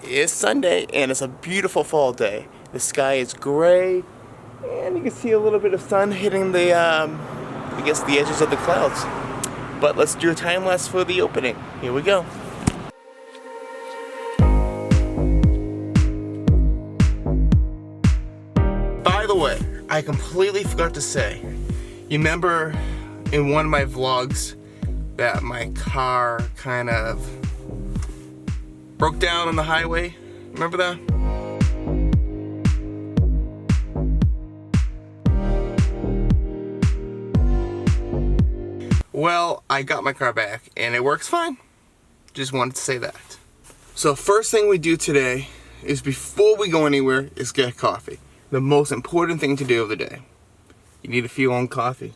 is Sunday and it's a beautiful fall day. The sky is gray and you can see a little bit of sun hitting the, I guess the edges of the clouds. But let's do a time lapse for the opening. Here we go. By the way, I completely forgot to say, you remember in one of my vlogs that my car kind of broke down on the highway? Remember that? Well, I got my car back and it works fine. Just wanted to say that. So first thing we do today is, before we go anywhere, is get coffee. The most important thing to do of the day. You need to feel on coffee.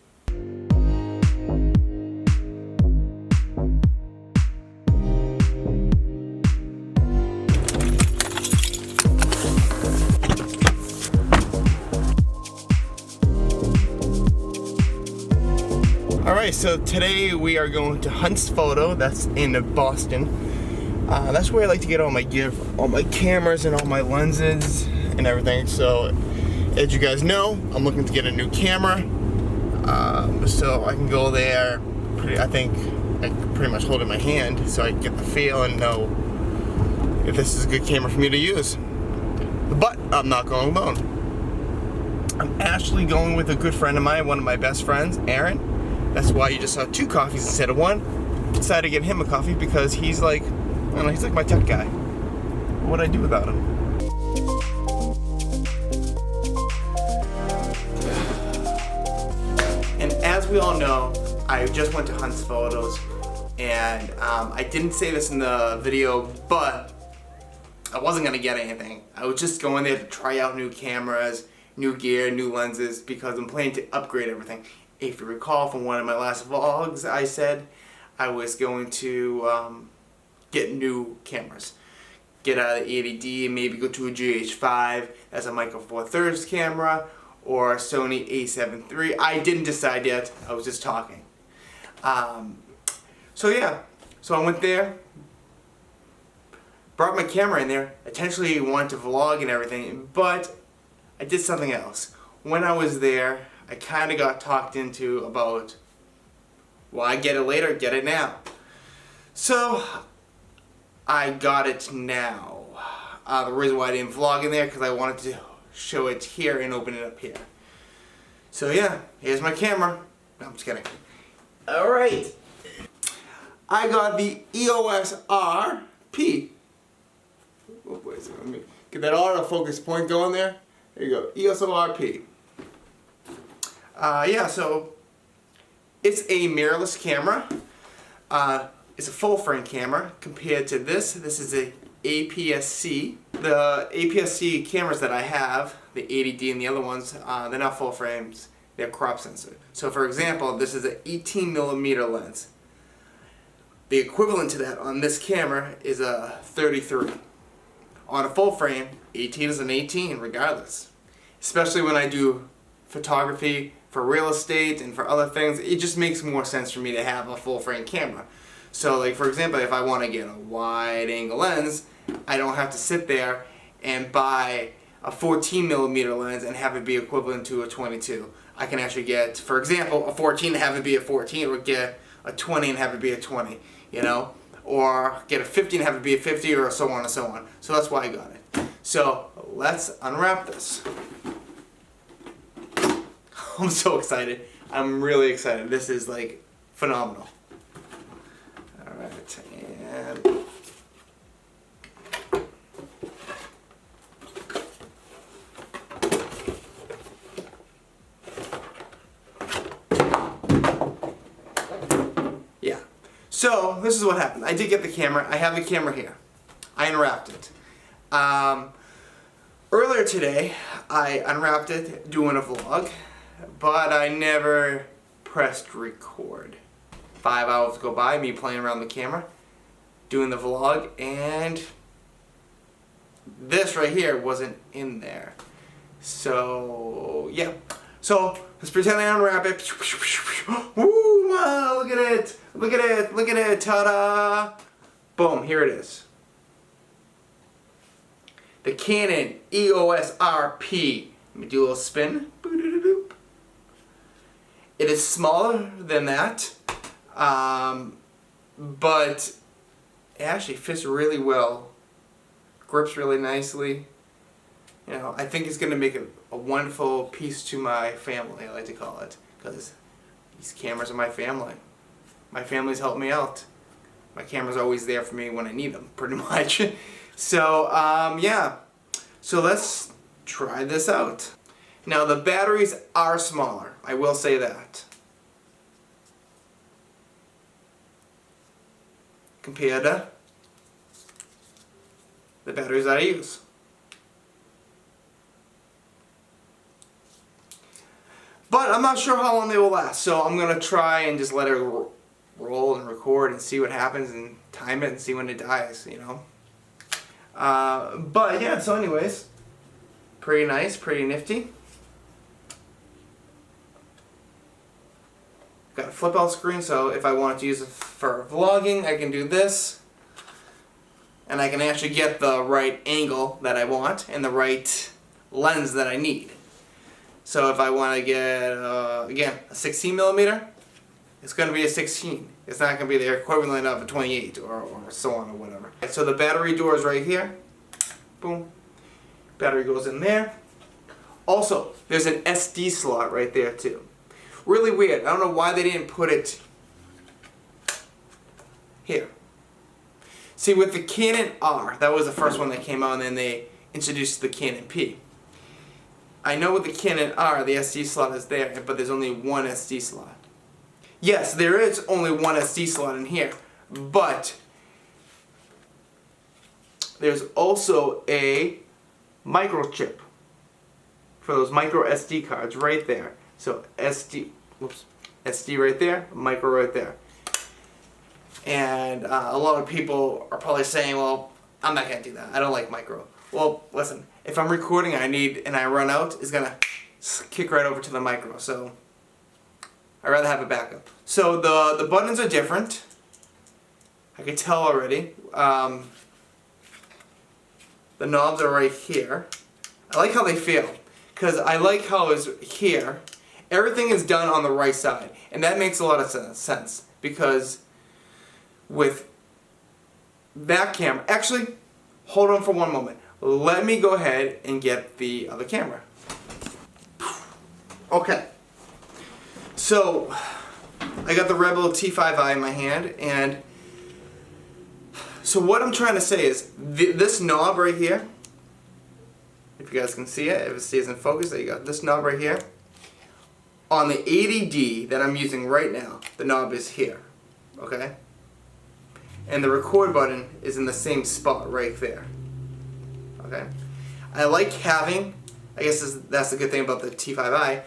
Alright, so today we are going to Hunt's Photo, that's in Boston. That's where I like to get all my gear, all my cameras and all my lenses and everything. So, as you guys know, I'm looking to get a new camera. So I can go there, I think I can pretty much hold it in my hand so I can get the feel and know if this is a good camera for me to use. But I'm not going alone. I'm actually going with a good friend of mine, one of my best friends, Aaron. That's why you just saw 2 coffees instead of 1. Decided to get him a coffee because he's like, I don't know, he's like my tech guy. What would I do without him? And as we all know, I just went to Hunt's Photos, and I didn't say this in the video, but I wasn't gonna get anything. I was just going there to try out new cameras, new gear, new lenses, because I'm planning to upgrade everything. If you recall from one of my last vlogs, I said I was going to get new cameras. Get out of the 80D and maybe go to a GH5 as a Micro Four Thirds camera, or a Sony a7 III. I didn't decide yet, I was just talking. So yeah, so I went there, brought my camera in there, intentionally wanted to vlog and everything, but I did something else. When I was there, I kind of got talked into about, why get it later, get it now. So, I got it now. The reason why I didn't vlog in there, because I wanted to show it here and open it up here. So yeah, here's my camera. No, I'm just kidding. Alright. I got the EOS RP. Oh, wait a second, let me get that autofocus point going there. There you go, EOS RP. Yeah, so it's a mirrorless camera. It's a full frame camera compared to this. This is a APS-C. The APS-C cameras that I have, the 80D and the other ones, they're not full frames. They're crop sensor. So for example, this is an 18mm lens. The equivalent to that on this camera is a 33. On a full frame, 18 is an 18 regardless. Especially when I do photography for real estate and for other things, it just makes more sense for me to have a full frame camera. So like for example, if I want to get a wide angle lens, I don't have to sit there and buy a 14mm lens and have it be equivalent to a 22. I can actually get, for example, a 14 and have it be a 14, or get a 20 and have it be a 20, you know? Or get a 50 and have it be a 50, or so on and so on. So that's why I got it. So let's unwrap this. I'm so excited. I'm really excited. This is like phenomenal. Alright, and yeah. So this is what happened. I did get the camera. I have the camera here. I unwrapped it. Earlier today, I unwrapped it doing a vlog, but I never pressed record. 5 hours go by, me playing around the camera, doing the vlog, and this right here wasn't in there. So, yeah. So, let's pretend I unwrap it. Woo, wow, look at it. Look at it. Look at it. Ta-da. Boom, here it is. the Canon EOS RP. Let me do a little spin. It is smaller than that, but it actually fits really well. Grips really nicely. You know, I think it's going to make a wonderful piece to my family, I like to call it, because these cameras are my family. My family's helped me out. My camera's always there for me when I need them, pretty much. So, yeah. So let's try this out. Now, the batteries are smaller. I will say that. Compared to the batteries that I use. But I'm not sure how long they will last, so I'm going to try and just let it roll and record and see what happens and time it and see when it dies, you know. But yeah, so anyways, pretty nice, pretty nifty. Got a flip out screen, so if I wanted to use it for vlogging, I can do this. And I can actually get the right angle that I want and the right lens that I need. So if I want to get, again, a 16 millimeter, it's going to be a 16. It's not going to be the equivalent of a 28 or so on or whatever. So the battery door is right here. Boom. Battery goes in there. Also, there's an SD slot right there too. Really weird. I don't know why they didn't put it here. See, with the Canon R, that was the first one that came out, and then they introduced the Canon P. I know with the Canon R, the SD slot is there, but there's only one SD slot. Yes, there is only one SD slot in here, but there's also a microchip for those micro SD cards right there. So SD right there, micro right there. And a lot of people are probably saying, well, I'm not going to do that. I don't like micro. Well, listen, if I'm recording and I run out, it's going to kick right over to the micro. So I'd rather have a backup. So the buttons are different. I can tell already. The knobs are right here. I like how they feel, because I like how it's here. Everything is done on the right side, and that makes a lot of sense, because with that camera, actually, hold on for one moment. Let me go ahead and get the other camera. Okay, so I got the Rebel T5i in my hand, and so what I'm trying to say is this knob right here, if you guys can see it, if it stays in focus, there you go, this knob right here, on the 80D that I'm using right now, the knob is here, okay? And the record button is in the same spot right there, okay? I like having, I guess that's the good thing about the T5i,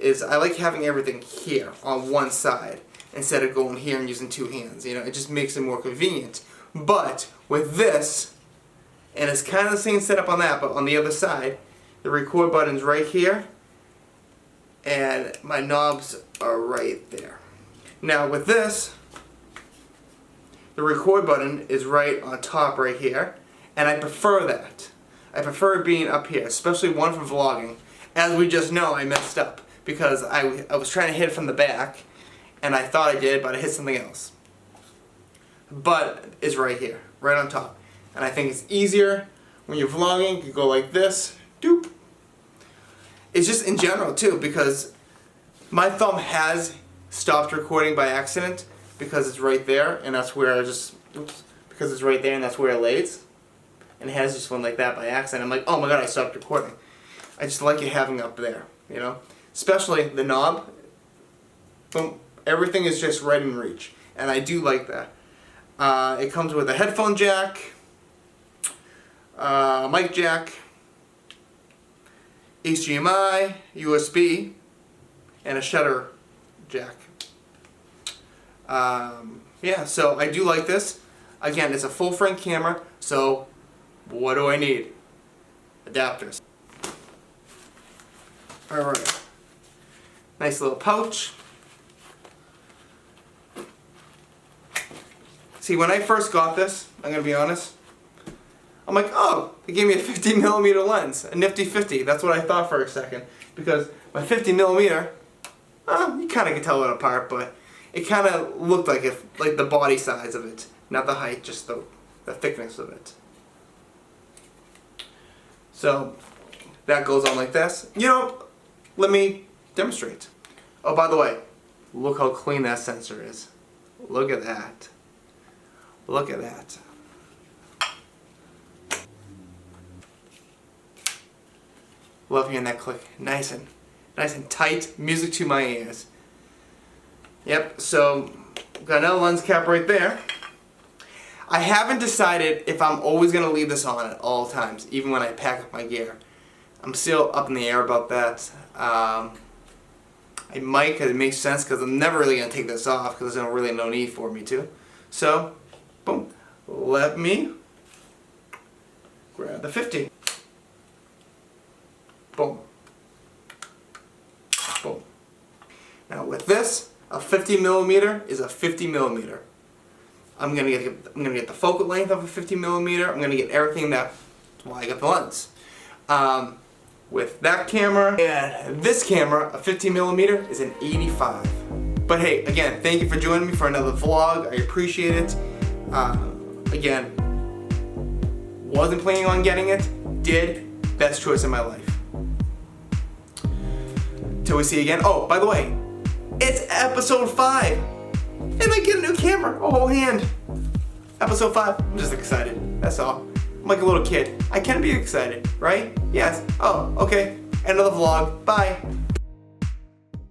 is I like having everything here on one side instead of going here and using two hands, you know, it just makes it more convenient. But with this, and it's kind of the same setup on that, but on the other side, the record button's right here, and my knobs are right there. Now with this, the record button is right on top right here, and I prefer that. I prefer it being up here, especially one for vlogging. As we just know, I messed up because I was trying to hit it from the back, and I thought I did, but I hit something else. But it's right here, right on top. And I think it's easier when you're vlogging, you go like this, doop. It's just in general too, because my thumb has stopped recording by accident because it's right there, and that's where I just, oops, because it's right there and that's where it lays. And it has just went like that by accident. I'm like, oh my god, I stopped recording. I just like it having up there, you know? Especially the knob, boom, everything is just right in reach. And I do like that. It comes with a headphone jack, mic jack, HDMI, USB, and a shutter jack. Yeah, so I do like this. Again, it's a full frame camera, so what do I need? Adapters. Alright. Nice little pouch. See, when I first got this, I'm going to be honest, I'm like, oh, they gave me a 50mm lens, a nifty 50. That's what I thought for a second, because my 50mm, you kind of can tell it apart, but it kind of looked like like the body size of it, not the height, just the thickness of it. So that goes on like this. You know, let me demonstrate. Oh, by the way, look how clean that sensor is. Look at that. Look at that. Love hearing that click. Nice and tight. Music to my ears. Yep, so got another lens cap right there. I haven't decided if I'm always going to leave this on at all times, even when I pack up my gear. I'm still up in the air about that. I might, because it makes sense, because I'm never really going to take this off, because there's really no need for me to. So, boom. Let me grab the 50. Boom. Boom. Now with this, a 50mm is a 50mm. I'm gonna get the focal length of a 50mm. I'm gonna get everything. That's why I got the lens. With that camera and this camera, a 50mm is an 85. But hey, again, thank you for joining me for another vlog. I appreciate it. Again, wasn't planning on getting it. Did. Best choice in my life. Till we see you again. Oh, by the way, it's episode 5. And I get a new camera, a whole hand. Episode 5. I'm just excited. That's all. I'm like a little kid. I can be excited, right? Yes. Oh, okay. End of the vlog. Bye.